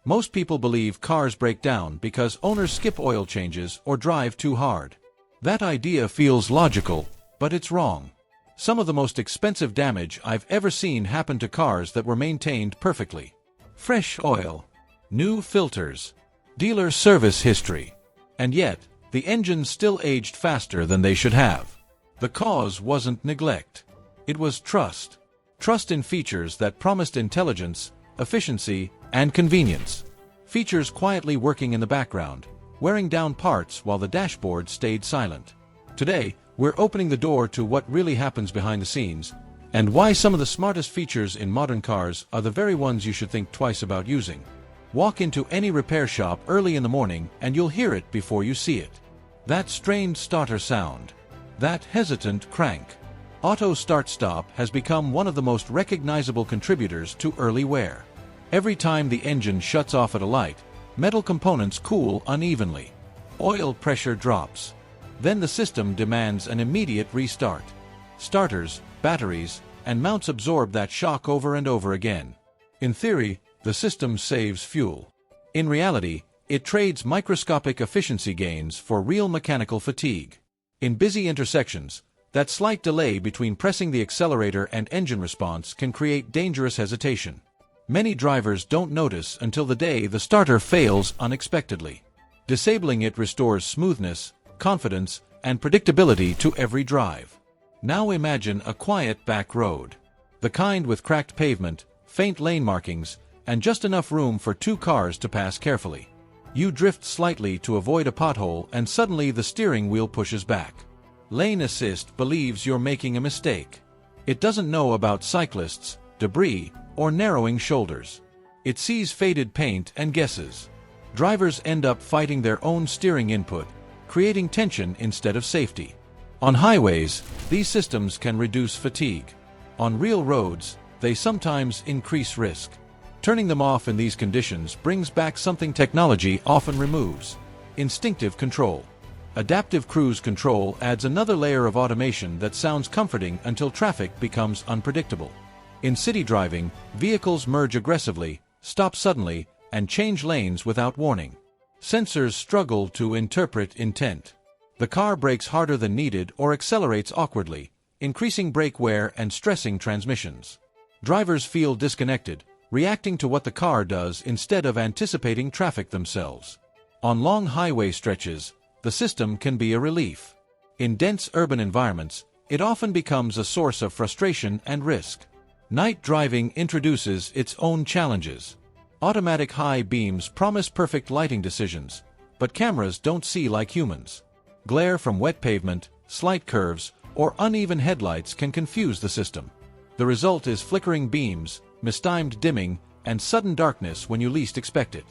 Most people believe cars break down because owners skip oil changes or drive too hard. That idea feels logical, but it's wrong. Some of the most expensive damage I've ever seen happen to cars that were maintained perfectly. Fresh oil, new filters, dealer service history. And yet, the engines still aged faster than they should have. The cause wasn't neglect. It was trust. Trust in features that promised intelligence, efficiency, and convenience. Features quietly working in the background, wearing down parts while the dashboard stayed silent. Today, we're opening the door to what really happens behind the scenes, and why some of the smartest features in modern cars are the very ones you should think twice about using. Walk into any repair shop early in the morning and you'll hear it before you see it. That strained starter sound. That hesitant crank. Auto start-stop has become one of the most recognizable contributors to early wear. Every time the engine shuts off at a light, metal components cool unevenly. Oil pressure drops. Then the system demands an immediate restart. Starters, batteries, and mounts absorb that shock over and over again. In theory, the system saves fuel. In reality, it trades microscopic efficiency gains for real mechanical fatigue. In busy intersections, that slight delay between pressing the accelerator and engine response can create dangerous hesitation. Many drivers don't notice until the day the starter fails unexpectedly. Disabling it restores smoothness, confidence, and predictability to every drive. Now imagine a quiet back road. The kind with cracked pavement, faint lane markings, and just enough room for two cars to pass carefully. You drift slightly to avoid a pothole and suddenly the steering wheel pushes back. Lane Assist believes you're making a mistake. It doesn't know about cyclists, debris, or narrowing shoulders. It sees faded paint and guesses. Drivers end up fighting their own steering input, creating tension instead of safety. On highways, these systems can reduce fatigue. On real roads, they sometimes increase risk. Turning them off in these conditions brings back something technology often removes: instinctive control. Adaptive cruise control adds another layer of automation that sounds comforting until traffic becomes unpredictable. In city driving, vehicles merge aggressively, stop suddenly, and change lanes without warning. Sensors struggle to interpret intent. The car brakes harder than needed or accelerates awkwardly, increasing brake wear and stressing transmissions. Drivers feel disconnected, reacting to what the car does instead of anticipating traffic themselves. On long highway stretches, the system can be a relief. In dense urban environments, it often becomes a source of frustration and risk. Night driving introduces its own challenges. Automatic high beams promise perfect lighting decisions, but cameras don't see like humans. Glare from wet pavement, slight curves, or uneven headlights can confuse the system. The result is flickering beams, mistimed dimming, and sudden darkness when you least expect it.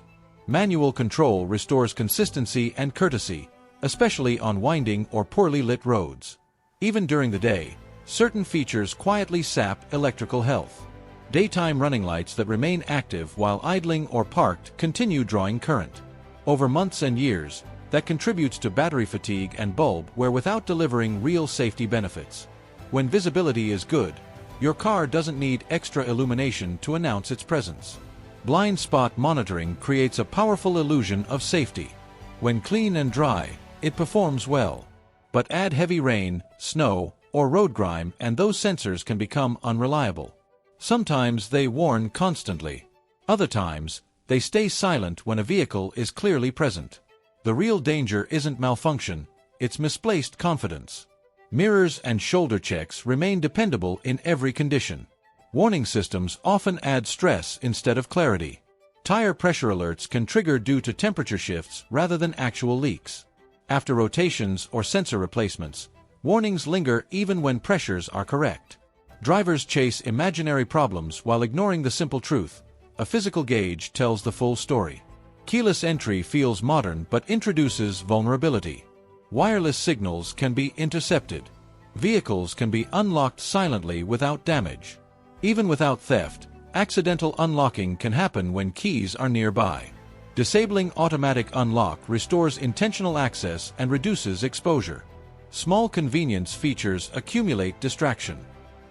Manual control restores consistency and courtesy, especially on winding or poorly lit roads. Even during the day, certain features quietly sap electrical health. Daytime running lights that remain active while idling or parked continue drawing current. Over months and years, that contributes to battery fatigue and bulb wear without delivering real safety benefits. When visibility is good, your car doesn't need extra illumination to announce its presence. Blind spot monitoring creates a powerful illusion of safety. When clean and dry, it performs well. But add heavy rain, snow, or road grime and those sensors can become unreliable. Sometimes they warn constantly. Other times, they stay silent when a vehicle is clearly present. The real danger isn't malfunction, it's misplaced confidence. Mirrors and shoulder checks remain dependable in every condition. Warning systems often add stress instead of clarity. Tire pressure alerts can trigger due to temperature shifts rather than actual leaks. After rotations or sensor replacements, warnings linger even when pressures are correct. Drivers chase imaginary problems while ignoring the simple truth: a physical gauge tells the full story. Keyless entry feels modern but introduces vulnerability. Wireless signals can be intercepted. Vehicles can be unlocked silently without damage. Even without theft, accidental unlocking can happen when keys are nearby. Disabling automatic unlock restores intentional access and reduces exposure. Small convenience features accumulate distraction.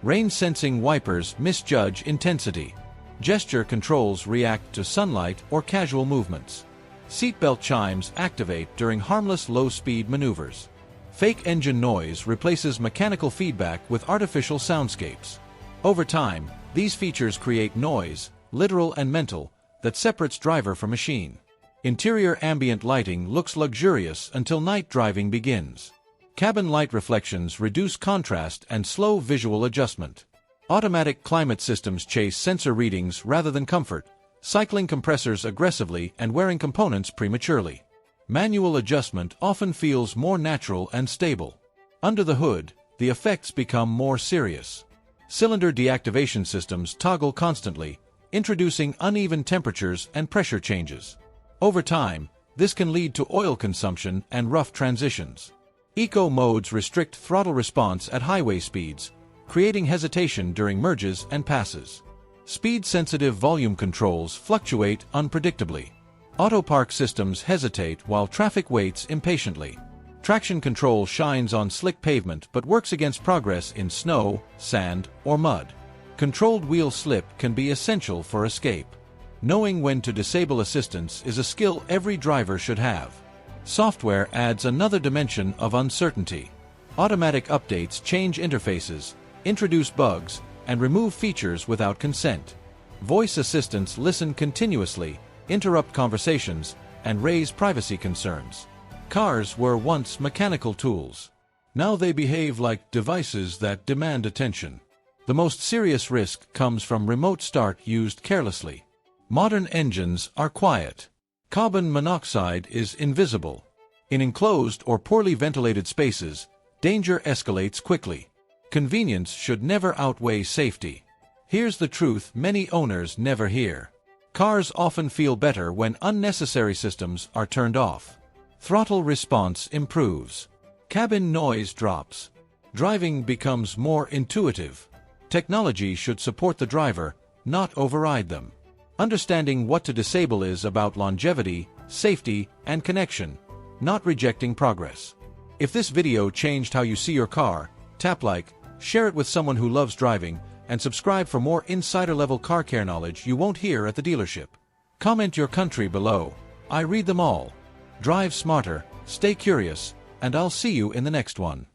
Rain-sensing wipers misjudge intensity. Gesture controls react to sunlight or casual movements. Seatbelt chimes activate during harmless low-speed maneuvers. Fake engine noise replaces mechanical feedback with artificial soundscapes. Over time, these features create noise, literal and mental, that separates driver from machine. Interior ambient lighting looks luxurious until night driving begins. Cabin light reflections reduce contrast and slow visual adjustment. Automatic climate systems chase sensor readings rather than comfort, cycling compressors aggressively and wearing components prematurely. Manual adjustment often feels more natural and stable. Under the hood, the effects become more serious. Cylinder deactivation systems toggle constantly, introducing uneven temperatures and pressure changes. Over time, this can lead to oil consumption and rough transitions. Eco modes restrict throttle response at highway speeds, creating hesitation during merges and passes. Speed-sensitive volume controls fluctuate unpredictably. Auto park systems hesitate while traffic waits impatiently. Traction control shines on slick pavement but works against progress in snow, sand, or mud. Controlled wheel slip can be essential for escape. Knowing when to disable assistance is a skill every driver should have. Software adds another dimension of uncertainty. Automatic updates change interfaces, introduce bugs, and remove features without consent. Voice assistants listen continuously, interrupt conversations, and raise privacy concerns. Cars were once mechanical tools. Now they behave like devices that demand attention. The most serious risk comes from remote start used carelessly. Modern engines are quiet. Carbon monoxide is invisible. In enclosed or poorly ventilated spaces, danger escalates quickly. Convenience should never outweigh safety. Here's the truth many owners never hear. Cars often feel better when unnecessary systems are turned off. Throttle response improves. Cabin noise drops. Driving becomes more intuitive. Technology should support the driver, not override them. Understanding what to disable is about longevity, safety, and connection, not rejecting progress. If this video changed how you see your car, tap like, share it with someone who loves driving, and subscribe for more insider-level car care knowledge you won't hear at the dealership. Comment your country below. I read them all. Drive smarter, stay curious, and I'll see you in the next one.